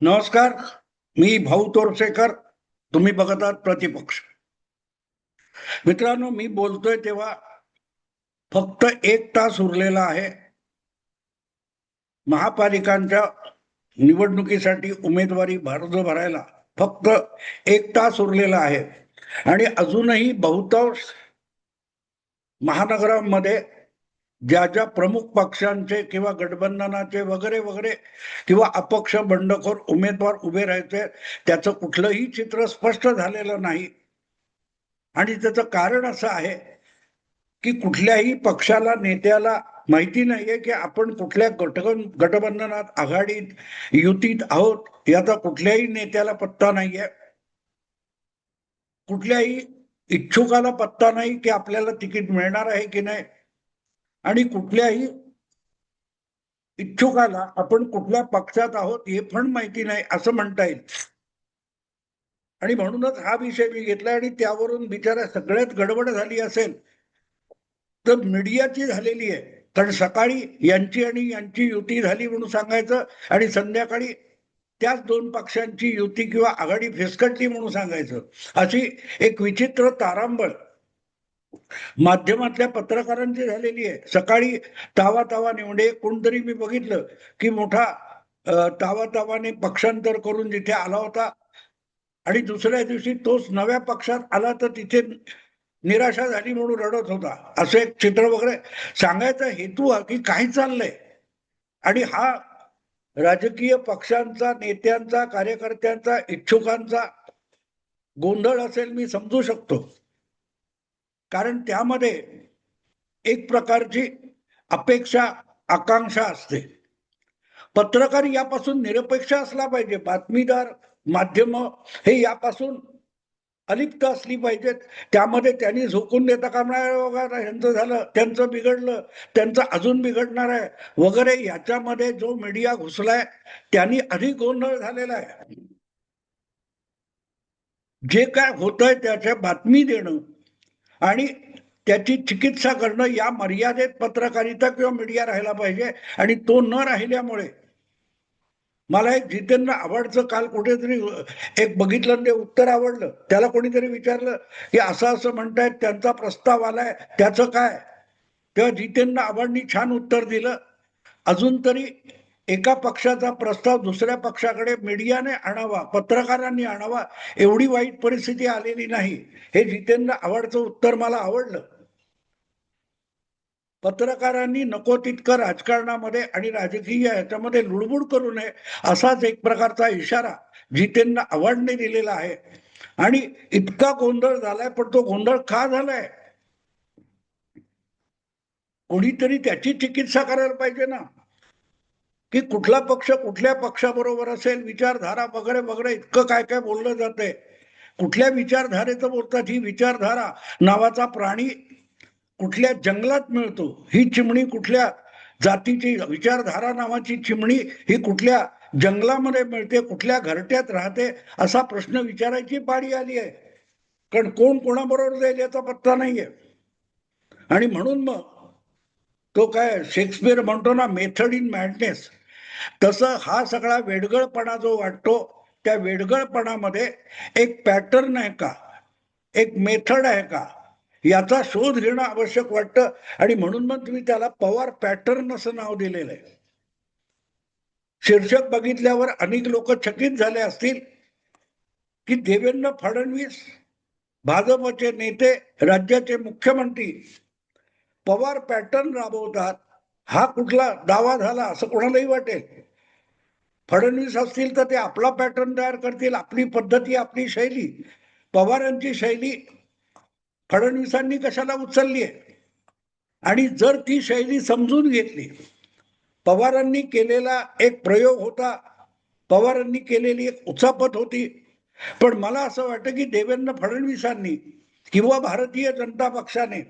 नमस्कार. मी भाऊ तोरसेकर. तुम्ही बघत आहात प्रतिपक्ष. मित्रांनो, मी बोलतोय तेव्हा फक्त 1 तास उरलेला आहे महापालिकांच्या निवडणुकीसाठी उमेदवारी अर्ज भरायला. फक्त 1 तास उरलेला आहे आणि अजूनही बहुतांश महानगरांमध्ये ज्या ज्या प्रमुख पक्षांचे किंवा गठबंधनाचे वगैरे वगैरे किंवा अपक्ष बंडखोर उमेदवार उभे राहायचे, त्याचं कुठलंही चित्र स्पष्ट झालेलं नाही. आणि त्याचं कारण असं आहे की कुठल्याही पक्षाला नेत्याला माहिती नाहीये की आपण कुठल्या गठबंधनात, आघाडीत, युतीत आहोत याचा कुठल्याही नेत्याला पत्ता नाहीये. कुठल्याही इच्छुकाला पत्ता नाही की आपल्याला तिकीट मिळणार आहे की नाही, आणि कुठल्याही इच्छुकाला आपण कुठल्या पक्षात आहोत हे पण माहिती नाही असं म्हणता येईल. आणि म्हणूनच हा विषय मी घेतला आणि त्यावरून बिचारा सगळ्यात गडबड झाली असेल तर मीडियाची झालेली आहे. कारण सकाळी यांची आणि यांची युती झाली म्हणून सांगायचं आणि संध्याकाळी त्याच 2 पक्षांची युती किंवा आघाडी फिसकटली म्हणून सांगायचं. अशी एक विचित्र तारांबळ माध्यमातल्या पत्रकारांची झालेली आहे. सकाळी तावा तावा निवडे कोणतरी मी बघितलं की मोठा तावा तावाने पक्षांतर करून जिथे आला होता आणि दुसऱ्या दिवशी तोच नव्या पक्षात आला तर तिथे निराशा झाली म्हणून रडत होता. असं एक चित्र वगैरे. सांगायचा हेतू हा की काय चाललंय, आणि हा राजकीय पक्षांचा, नेत्यांचा, कार्यकर्त्यांचा, इच्छुकांचा गोंधळ असेल मी समजू शकतो. कारण त्यामध्ये एक प्रकारची अपेक्षा, आकांक्षा असते. पत्रकार यापासून निरपेक्ष असला पाहिजे. बातमीदार, माध्यम हे यापासून अलिप्त असली पाहिजेत. त्यामध्ये त्यांनी झोकून देता कामा नये. यांचं झालं, त्यांचं बिघडलं, त्यांचं अजून बिघडणार आहे वगैरे. याच्यामध्ये जो मीडिया घुसलाय त्यांनी अधिक गोंधळ झालेला आहे. जे काय होतंय त्याच्या बातमी देणं आणि त्याची चिकित्सा करणं या मर्यादेत पत्रकारिता किंवा मीडिया राहायला पाहिजे. आणि तो न राहिल्यामुळे मला एक जितेंद्र आव्हाडचं काल कुठेतरी एक बघितलं, ते उत्तर आवडलं. त्याला कोणीतरी विचारलं की असं असं म्हणतायत, त्यांचा प्रस्ताव आलाय, त्याचं काय? तेव्हा जितेंद्र आव्हाडनी छान उत्तर दिलं, अजून तरी एका पक्षाचा प्रस्ताव दुसऱ्या पक्षाकडे मीडियाने आणावा, पत्रकारांनी आणावा, एवढी वाईट परिस्थिती आलेली नाही. हे जितेंद्र आव्हाडचं उत्तर मला आवडलं. पत्रकारांनी नको तितकं राजकारणामध्ये आणि राजकीय ह्याच्यामध्ये लुडबुड करू नये असाच एक प्रकारचा इशारा जितेंद्र आव्हाडने दिलेला आहे. आणि इतका गोंधळ झालाय, पण तो गोंधळ का झालाय? कोणीतरी त्याची चिकित्सा करायला पाहिजे ना, की कुठला पक्ष कुठल्या पक्षाबरोबर असेल, विचारधारा वगैरे वगैरे. इतकं काय काय बोललं जातंय. कुठल्या विचारधारेचं बोलतात? ही विचारधारा नावाचा प्राणी कुठल्या जंगलात मिळतो? ही चिमणी कुठल्या जातीची? विचारधारा नावाची चिमणी ही कुठल्या जंगलामध्ये मिळते? कुठल्या घरट्यात राहते? असा प्रश्न विचारायची पाळी आली आहे. कारण कोण कोणाबरोबर जाईल याचा पत्ता नाहीये. आणि म्हणून मग तो काय शेक्सपियर म्हणतो ना, मेथड इन मॅडनेस, तसं हा सगळा वेडगळपणा जो वाटतो, त्या वेडगळपणामध्ये एक पॅटर्न आहे का, एक मेथड आहे का, याचा शोध घेणं आवश्यक वाटतं. आणि म्हणून मग तुम्ही त्याला पवार पॅटर्न असं नाव दिलेलं आहे. शीर्षक बघितल्यावर अनेक लोक चकित झाले असतील की देवेंद्र फडणवीस, भाजपचे नेते, राज्याचे मुख्यमंत्री पवार पॅटर्न राबवतात. हा कुठला दावा झाला असं कोणालाही वाटेल. फडणवीस असतील तर ते आपला पॅटर्न तयार करतील, आपली पद्धती, आपली शैली. पवारांची शैली फडणवीसांनी कशाला उचलली आहे? आणि जर ती शैली समजून घेतली, पवारांनी केलेला एक प्रयोग होता, पवारांनी केलेली एक उचापत होती. पण मला असं वाटतं की देवेंद्र फडणवीसांनी किंवा भारतीय जनता पक्षाने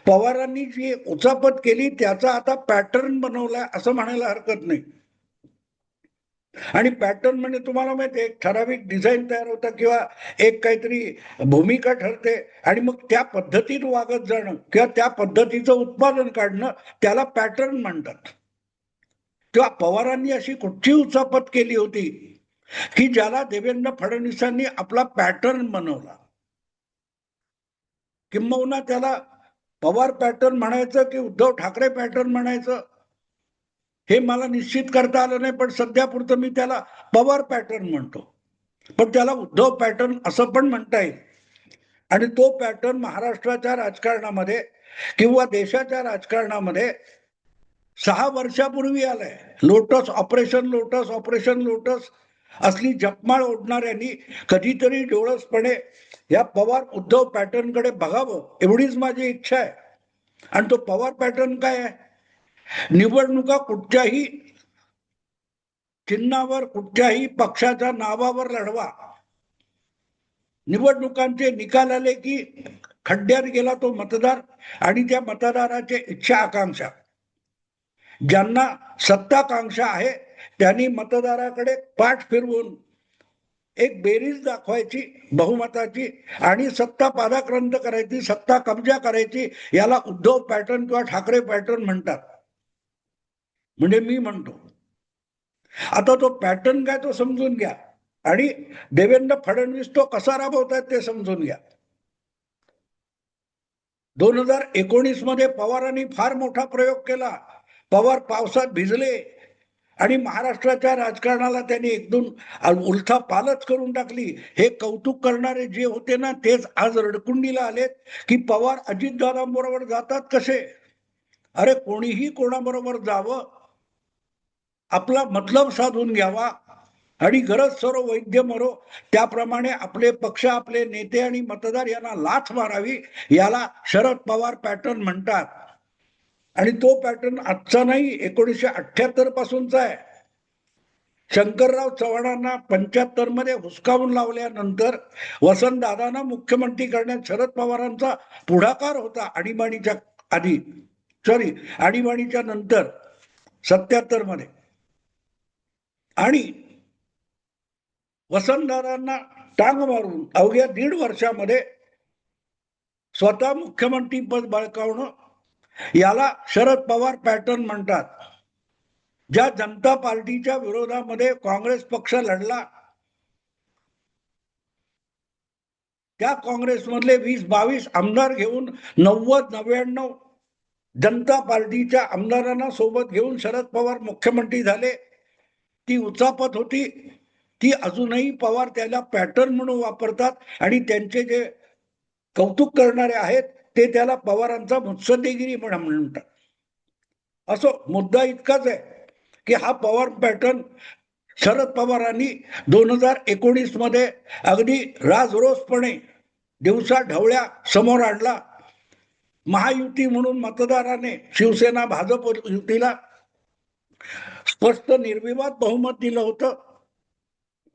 पवारांनी जी उचापत केली त्याचा आता पॅटर्न बनवलाय असं म्हणायला हरकत नाही. आणि पॅटर्न म्हणजे तुम्हाला माहिती आहे, एक ठराविक डिझाईन तयार होतं किंवा एक काहीतरी भूमिका ठरते आणि मग त्या पद्धतीत वागत जाणं किंवा त्या पद्धतीचं उत्पादन काढणं, त्याला पॅटर्न म्हणतात. तेव्हा पवारांनी अशी कुठची उचापत केली होती की ज्याला देवेंद्र फडणवीसांनी आपला पॅटर्न बनवला, किंबहुना त्याला पवार पॅटर्न म्हणायचं की उद्धव ठाकरे पॅटर्न म्हणायचं हे मला निश्चित करता आलं नाही, पण सध्या पुरतं मी त्याला पवार पॅटर्न म्हणतो. पण त्याला उद्धव पॅटर्न असं पण म्हणता येईल. आणि तो पॅटर्न महाराष्ट्राच्या राजकारणामध्ये किंवा देशाच्या राजकारणामध्ये 6 वर्षापूर्वी आलाय. ऑपरेशन लोटस असली जपमाळ ओढणाऱ्यांनी कधीतरी डोळसपणे या पवार उद्धव पॅटर्नकडे बघावं, एवढीच माझी इच्छा आहे. आणि तो पवार पॅटर्न काय आहे? निवडणुका कुठच्याही चिन्हावर, कुठच्याही पक्षाच्या नावावर लढवा. निवडणुकांचे निकाल आले की खड्ड्यात गेला तो मतदार आणि त्या मतदाराचे इच्छा आकांक्षा. ज्यांना सत्ताकांक्षा आहे त्यांनी मतदाराकडे पाठ फिरवून एक बेरीज दाखवायची बहुमताची आणि सत्ता पादाक्रांत करायची, सत्ता कब्जा करायची. याला उद्धव पॅटर्न किंवा ठाकरे पॅटर्न म्हणतात. म्हणजे मी म्हणतो आता तो पॅटर्न काय तो समजून घ्या आणि देवेंद्र फडणवीस तो कसा राबवतात ते समजून घ्या. 2019 मध्ये पवारांनी फार मोठा प्रयोग केला. पवार पावसात भिजले आणि महाराष्ट्राच्या राजकारणाला त्यांनी एकदम उलथा पालच करून टाकली. हे कौतुक करणारे जे होते ना तेच आज रडकुंडीला आलेत की पवार अजितदादांबरोबर जातात कसे. अरे कोणीही कोणाबरोबर जावं, आपला मतलब साधून घ्यावा आणि गरज सरो वैद्य मरो, त्याप्रमाणे आपले पक्ष, आपले नेते आणि मतदार यांना लाथ मारावी. याला शरद पवार पॅटर्न म्हणतात. आणि तो पॅटर्न आजचा नाही, 1978 पासूनचा आहे. शंकरराव चव्हाणांना 75 मध्ये हुसकावून लावल्यानंतर वसंतदादांना मुख्यमंत्री करण्यात शरद पवारांचा पुढाकार होता. आणीबाणीच्या आधी, आणीबाणीच्या नंतर 77 मध्ये. आणि वसंतदादांना टांग मारून अवघ्या 1.5 वर्षामध्ये स्वतः मुख्यमंत्री पद बळकावणं, याला शरद पवार पॅटर्न म्हणतात. ज्या जनता पार्टीच्या विरोधामध्ये काँग्रेस पक्ष लढला, त्या काँग्रेसमधले 20-22 आमदार घेऊन 90-99 जनता पार्टीच्या आमदारांना सोबत घेऊन शरद पवार मुख्यमंत्री झाले. ती उचापत होती, ती अजूनही पवार त्याला पॅटर्न म्हणून वापरतात आणि त्यांचे जे कौतुक करणारे आहेत ते त्याला पवारांचा मुत्सद्देगिरी म्हणतात. असो, मुद्दा इतकाच आहे की हा पवार पॅटर्न शरद पवारांनी 2019 मध्ये अगदी राजरोसपणे दिवसा ढवळ्या समोर आणला. महायुती म्हणून मतदाराने शिवसेना भाजप युतीला स्पष्ट निर्विवाद बहुमत दिलं होतं.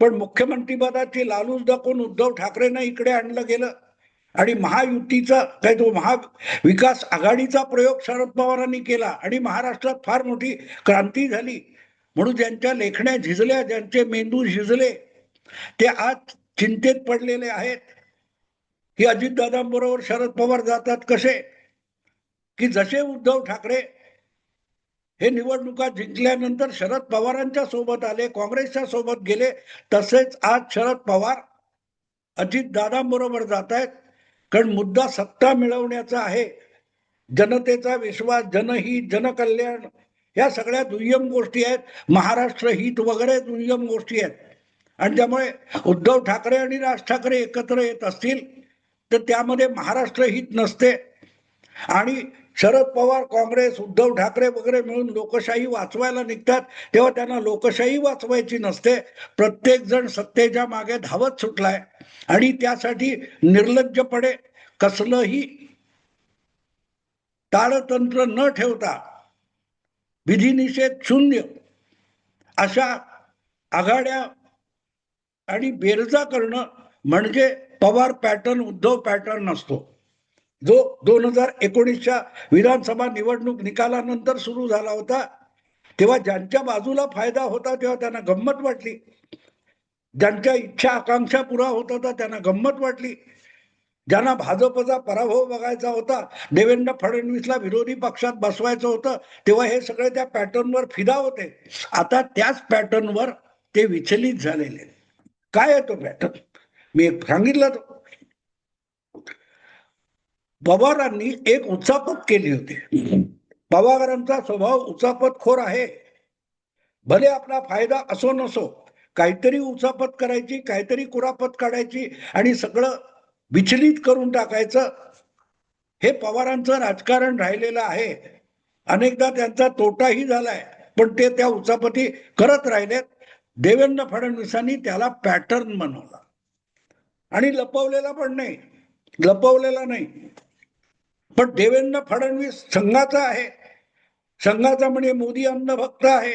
पण मुख्यमंत्री पदाची लालूच दाखवून उद्धव ठाकरेंना इकडे आणलं गेलं आणि महायुतीचा काय तो महाविकास आघाडीचा प्रयोग शरद पवारांनी केला आणि महाराष्ट्रात फार मोठी क्रांती झाली. म्हणून ज्यांच्या लेखण्या झिजल्या, ज्यांचे मेंदू झिजले, ते आज चिंतेत पडलेले आहेत की अजितदादांबरोबर शरद पवार जातात कसे. की जसे उद्धव ठाकरे हे निवडणुका जिंकल्यानंतर शरद पवारांच्या सोबत आले, काँग्रेसच्या सोबत गेले, तसेच आज शरद पवार अजितदादांबरोबर जात आहेत. कारण मुद्दा सत्ता मिळवण्याचा आहे. जनतेचा विश्वास, जनहित, जनकल्याण या सगळ्या दुय्यम गोष्टी आहेत. महाराष्ट्र हित वगैरे दुय्यम गोष्टी आहेत. आणि त्यामुळे उद्धव ठाकरे आणि राज ठाकरे एकत्र येत असतील तर त्यामध्ये महाराष्ट्र हित नसते. आणि शरद पवार, काँग्रेस, उद्धव ठाकरे वगैरे मिळून लोकशाही वाचवायला निघतात तेव्हा त्यांना लोकशाही वाचवायची नसते. प्रत्येक जण सत्तेच्या मागे धावत सुटलाय आणि त्यासाठी निर्लज्जपणे कसलंही ताळतंत्र न ठेवता विधिनिषेध शून्य अशा आघाड्या आणि बेरजा करणं म्हणजे पवार पॅटर्न, उद्धव पॅटर्न असतो. जो 2019च्या विधानसभा निवडणूक निकालानंतर सुरू झाला होता. तेव्हा ज्यांच्या बाजूला फायदा होता तेव्हा त्यांना गंमत वाटली, ज्यांच्या इच्छा आकांक्षा पुरा होत होता त्यांना गंमत वाटली. ज्यांना भाजपचा पराभव बघायचा होता, देवेंद्र फडणवीसला विरोधी पक्षात बसवायचं होतं, तेव्हा हे सगळे त्या पॅटर्नवर फिदा होते. आता त्याच पॅटर्नवर ते विचलित झालेले. काय आहे तो पॅटर्न? मी एक सांगितलं तो. पवारांनी एक उचापत केली होती. पवारांचा स्वभाव उचापतखोर आहे. भले आपला फायदा असो नसो, काहीतरी उचापत करायची, काहीतरी कुरापत काढायची आणि सगळं विचलित करून टाकायचं. हे पवारांचं राजकारण राहिलेलं आहे. अनेकदा त्यांचा तोटाही झालाय, पण ते त्या उचापती करत राहिलेत. देवेंद्र फडणवीसांनी त्याला पॅटर्न बनवला आणि लपवलेला पण नाही, लपवलेला नाही. पण देवेंद्र फडणवीस संघाचा आहे, संघाचा म्हणजे मोदी अंधभक्त आहे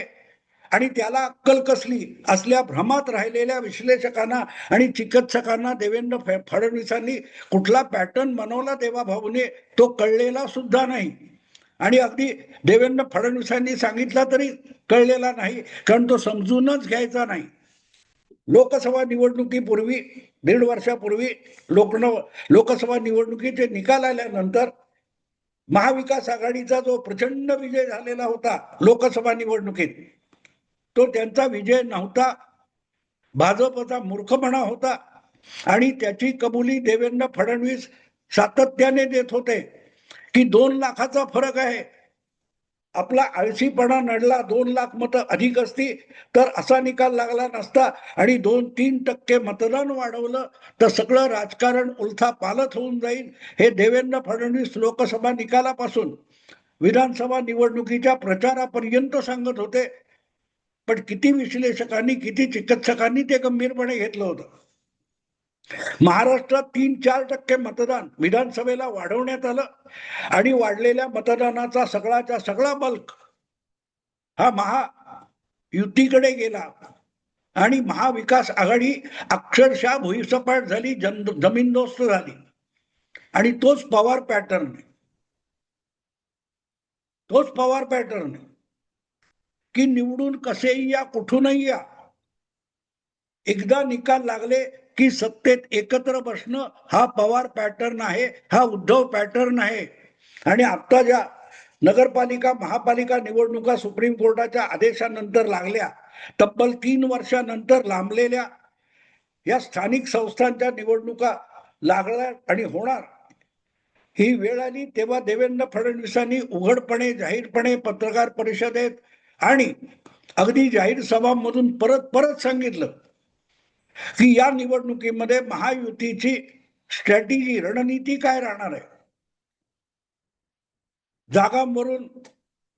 आणि त्याला अक्कल कसली असल्या भ्रमात राहिलेल्या विश्लेषकांना आणि चिकित्सकांना देवेंद्र फडणवीसांनी कुठला पॅटर्न बनवला देवाभाऊने तो कळलेला सुद्धा नाही. आणि अगदी देवेंद्र फडणवीसांनी सांगितला तरी कळलेला नाही, कारण तो समजूनच घ्यायचा नाही. लोकसभा निवडणुकीपूर्वी 1.5 वर्षापूर्वी लोकसभा निवडणुकीचे निकाल आल्यानंतर महाविकास आघाडीचा जो प्रचंड विजय झालेला होता लोकसभा निवडणुकीत, तो त्यांचा विजय नव्हता, भाजपचा मूर्खपणा होता. आणि त्याची कबुली देवेंद्र फडणवीस सातत्याने देत होते की 2 लाखाचा फरक आहे. आपला आळशीपणा नडला, 2 लाख मतं अधिक असती तर असा निकाल लागला नसता. आणि 2-3% मतदान वाढवलं तर सगळं राजकारण उलथा पालथ होऊन जाईल, हे देवेंद्र फडणवीस लोकसभा निकालापासून विधानसभा निवडणुकीच्या प्रचारापर्यंत सांगत होते. पण किती विश्लेषकांनी, किती चिकित्सकांनी ते गंभीरपणे घेतलं होतं. महाराष्ट्रात 3-4% मतदान विधानसभेला वाढवण्यात आलं आणि वाढलेल्या मतदानाचा सगळाच्या सगळा बल्क हा महायुतीकडे गेला आणि महाविकास आघाडी अक्षरशः भुईसपाट झाली, जमीनदोस्त झाली. आणि तोच पवार पॅटर्न की निवडून कसेही या, कुठूनही या, एकदा निकाल लागले की सत्तेत एकत्र बसणं हा पवार पॅटर्न आहे, हा उद्धव पॅटर्न आहे. आणि आता ज्या नगरपालिका महापालिका निवडणुका सुप्रीम कोर्टाच्या आदेशानंतर लागल्या, तब्बल 3 वर्षानंतर लांबलेल्या या स्थानिक संस्थांच्या निवडणुका लागल्या आणि होणार, ही वेळ आली तेव्हा देवेंद्र फडणवीसांनी उघडपणे, जाहीरपणे पत्रकार परिषदेत आणि अगदी जाहीर सभांमधून परत परत सांगितलं की या निवडणुकीमध्ये महायुतीची स्ट्रॅटेजी, रणनीती काय राहणार आहे.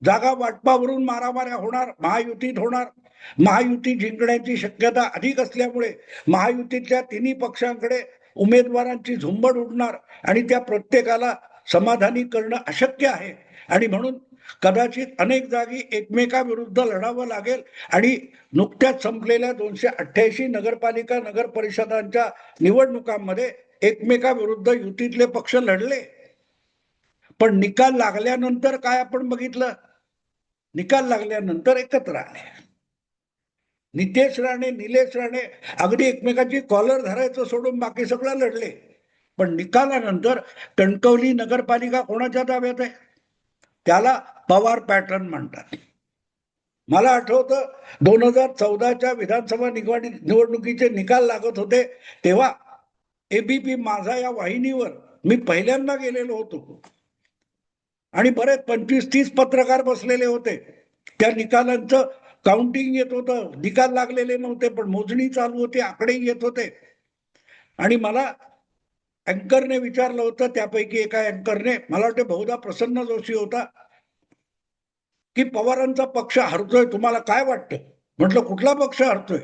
जागा वाटपावरून मारामाऱ्या होणार, महायुतीत होणार. महायुती जिंकण्याची शक्यता अधिक असल्यामुळे महायुतीतल्या तिन्ही पक्षांकडे उमेदवारांची झुंबड उडणार आणि त्या प्रत्येकाला समाधानी करणं अशक्य आहे. आणि म्हणून कदाचित अनेक जागी एकमेकाविरुद्ध लढावं लागेल. आणि नुकत्याच संपलेल्या 288 नगरपालिका नगर परिषदांच्या निवडणुकांमध्ये एकमेकाविरुद्ध युतीतले पक्ष लढले. पण निकाल लागल्यानंतर काय आपण बघितलं, निकाल लागल्यानंतर एकत्र आले. नितेश राणे, निलेश राणे अगदी एकमेकाची कॉलर धरायचं सोडून बाकी सगळं लढले. पण निकालानंतर कणकवली नगरपालिका कोणाच्या ताब्यात आहे? त्याला पवार पॅटर्न म्हणतात. मला आठवतं 2014च्या विधानसभा निवडणुकीचे निकाल लागत होते तेव्हा एबीपी माझा या वाहिनीवर मी पहिल्यांदा गेलेलो होतो आणि बरेच 25-30 पत्रकार बसलेले होते. त्या निकालांचं काउंटिंग येत होतं, निकाल लागलेले नव्हते पण मोजणी चालू होती, आकडे येत होते. आणि मला अँकरने विचारलं होतं, त्यापैकी एका अँकरने, मला वाटतं बहुधा प्रसन्न जोशी होता, की पवारांचा पक्ष हरतोय, तुम्हाला काय वाटतं? म्हटलं कुठला पक्ष हरतोय?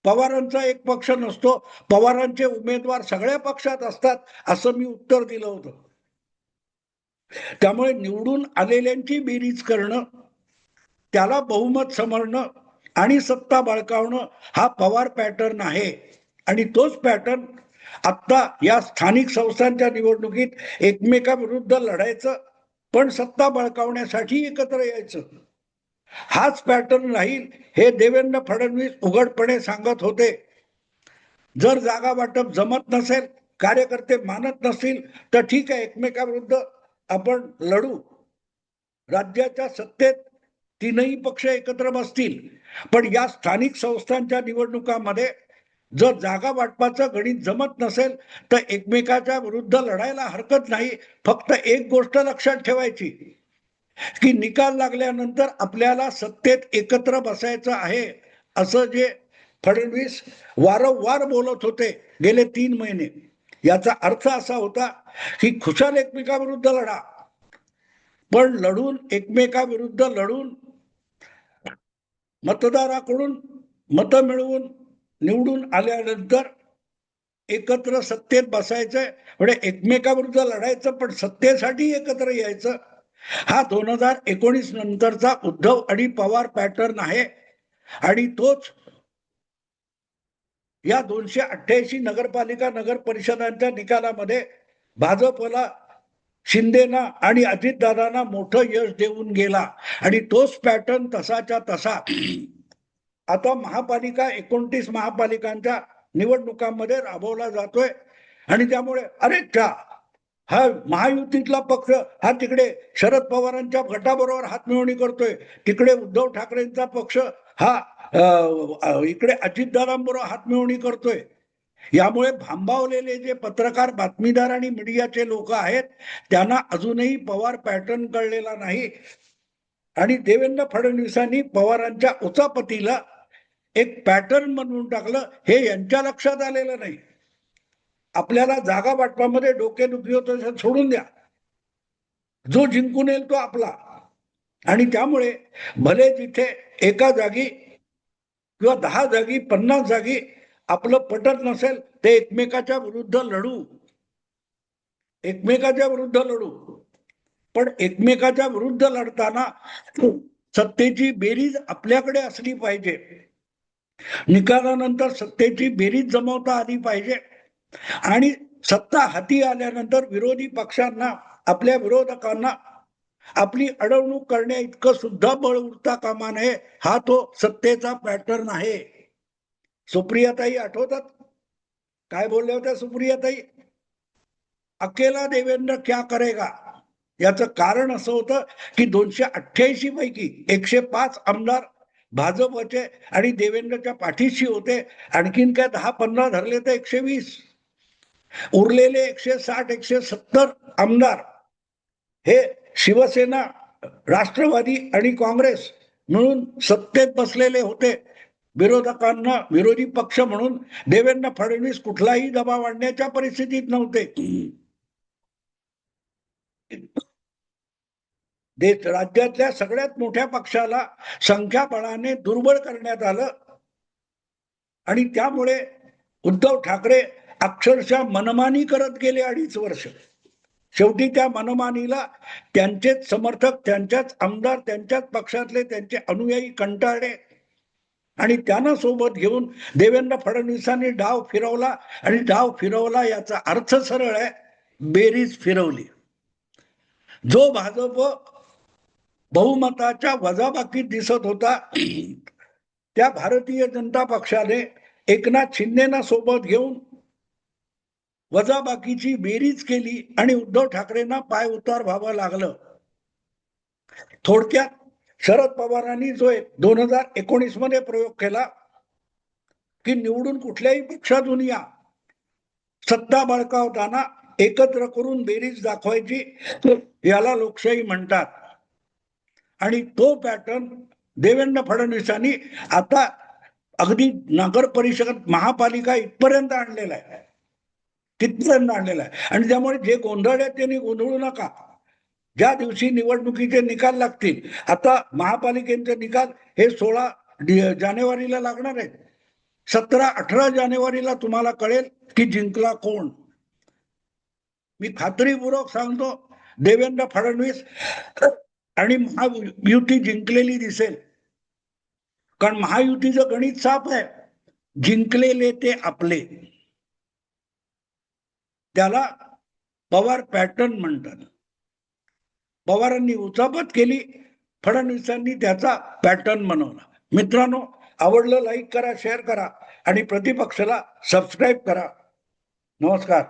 पवारांचा एक पक्ष नसतो, पवारांचे उमेदवार सगळ्या पक्षात असतात, असं मी उत्तर दिलं होतं. त्यामुळे निवडून आलेल्यांची बेरीज करणं, त्याला बहुमत समजणं आणि सत्ता बळकावणं हा पवार पॅटर्न आहे. आणि तोच पॅटर्न आता या स्थानिक संस्थांच्या निवडणुकीत एकमेकाविरुद्ध लढायचं पण सत्ता बळकावण्यासाठी एकत्र यायचं, हाच पॅटर्न राहील हे देवेंद्र फडणवीस उघडपणे सांगत होते. जर जागा वाटप जमत नसेल, कार्यकर्ते मानत नसतील तर ठीक आहे, एकमेकाविरुद्ध आपण लढू. राज्याच्या सत्तेत तीनही पक्ष एकत्र बसतील, पण या स्थानिक संस्थांच्या निवडणुकामध्ये जर जागा वाटपाचं गणित जमत नसेल तर एकमेकाच्या विरुद्ध लढायला हरकत नाही. फक्त एक गोष्ट लक्षात ठेवायची की निकाल लागल्यानंतर आपल्याला सत्तेत एकत्र बसायचं आहे, असं जे फडणवीस वारंवार बोलत होते गेले 3 महिने, याचा अर्थ असा होता की खुशाल एकमेकाविरुद्ध लढा, पण लढून एकमेकाविरुद्ध लढून मतदाराकडून मतं मिळवून निवडून आल्यानंतर एकत्र सत्तेत बसायचं, म्हणजे एकमेकाविरुद्ध लढायचं पण सत्तेसाठी एकत्र यायचं. हा 2019 नंतरचा उद्धव आणि पवार पॅटर्न आहे आणि तोच या 288 नगरपालिका नगर परिषदांच्या निकालामध्ये भाजपला, शिंदेना आणि अजितदादांना मोठं यश देऊन गेला आणि तोच पॅटर्न तसाच्या तसा आता महापालिका 29 महापालिकांच्या निवडणुकांमध्ये राबवला जातोय. आणि त्यामुळे अरे हा महायुतीतला पक्ष हा तिकडे शरद पवारांच्या गटाबरोबर हातमिळवणी करतोय, तिकडे उद्धव ठाकरेंचा पक्ष हा इकडे अजितदादांबरोबर हातमिळवणी करतोय. यामुळे भांबावलेले जे पत्रकार, बातमीदार आणि मीडियाचे लोक आहेत त्यांना अजूनही पवार पॅटर्न कळलेला नाही आणि देवेंद्र फडणवीसांनी पवारांच्या उचापतीला एक पॅटर्न बनवून टाकलं, हे यांच्या लक्षात आलेलं नाही. आपल्याला जागा वाटपामध्ये डोकेदुखी होतं सोडून द्या, जो जिंकून येईल तो आपला. आणि त्यामुळे भले जिथे एका जागी किंवा 10 जागी 50 जागी आपलं पटत नसेल ते एकमेकाच्या विरुद्ध लढू, एकमेकाच्या विरुद्ध लढू, पण एकमेकाच्या विरुद्ध लढताना सत्तेची बेरीज आपल्याकडे असली पाहिजे. निकालानंतर सत्तेची बेरीज जमवता आली पाहिजे आणि सत्ता हाती आल्यानंतर विरोधी पक्षांना, आपल्या विरोधकांना आपली अडवणूक करण्या इतकं सुद्धा बळ उरता कामा नये. हा तो सत्तेचा पॅटर्न आहे. सुप्रियाताई आठवतात काय बोलल्या होत्या सुप्रियाताई? अकेला देवेंद्र क्या करेगा. याचं कारण असं होतं की 288 पैकी 105 आमदार भाजपचे आणि देवेंद्रच्या पाठीशी होते. आणखीन काय 10-15 धरले तर 120, उरलेले 160-170 आमदार हे शिवसेना, राष्ट्रवादी आणि काँग्रेस मिळून सत्तेत बसलेले होते. विरोधकांना विरोधी पक्ष म्हणून देवेंद्र फडणवीस कुठलाही दबाव आणण्याच्या परिस्थितीत नव्हते. राज्यातल्या सगळ्यात मोठ्या पक्षाला संख्याबळाने दुर्बळ करण्यात आलं आणि त्यामुळे उद्धव ठाकरे अक्षरशः मनमानी करत गेले 2.5 वर्ष. शेवटी त्या मनमानीला त्यांचेच समर्थक, त्यांच्याच आमदार, त्यांच्याच पक्षातले त्यांचे अनुयायी कंटाळले आणि त्यांना सोबत घेऊन देवेंद्र फडणवीसांनी डाव फिरवला. आणि डाव फिरवला याचा अर्थ सरळ आहे, बेरीज फिरवली. जो भाजप बहुमताच्या वजाबाकीत दिसत होता त्या भारतीय जनता पक्षाने एकनाथ शिंदेना सोबत घेऊन वजाबाकीची बेरीज केली आणि उद्धव ठाकरेंना पाय उतार व्हावं लागलं. थोडक्यात शरद पवारांनी जो 2019 मध्ये प्रयोग केला की निवडून कुठल्याही पक्षातून या, सत्ता बळकावताना एकत्र करून बेरीज दाखवायची, याला लोकशाही म्हणतात. आणि तो पॅटर्न देवेंद्र फडणवीसांनी आता अगदी नगर परिषद, महापालिका इथपर्यंत आणलेला आहे, तिथपर्यंत आणलेला आहे. आणि त्यामुळे जे गोंधळ आहेत त्यांनी गोंधळू नका. ज्या दिवशी निवडणुकीचे निकाल लागतील, आता महापालिकेचे निकाल हे 16 जानेवारीला लागणार आहेत, 17-18 जानेवारीला तुम्हाला कळेल की जिंकला कोण. मी खात्रीपूर्वक सांगतो, देवेंद्र फडणवीस आणि महायुती जिंकलेली दिसेल. कारण महायुतीचं गणित साफ आहे, जिंकलेले ते आपले. त्याला पवार पॅटर्न म्हणतात. पवारांनी उचापत केली, फडणवीसांनी त्याचा पॅटर्न बनवला. मित्रांनो, आवडलं लाईक करा, शेअर करा आणि प्रतिपक्षाला सबस्क्राईब करा. नमस्कार.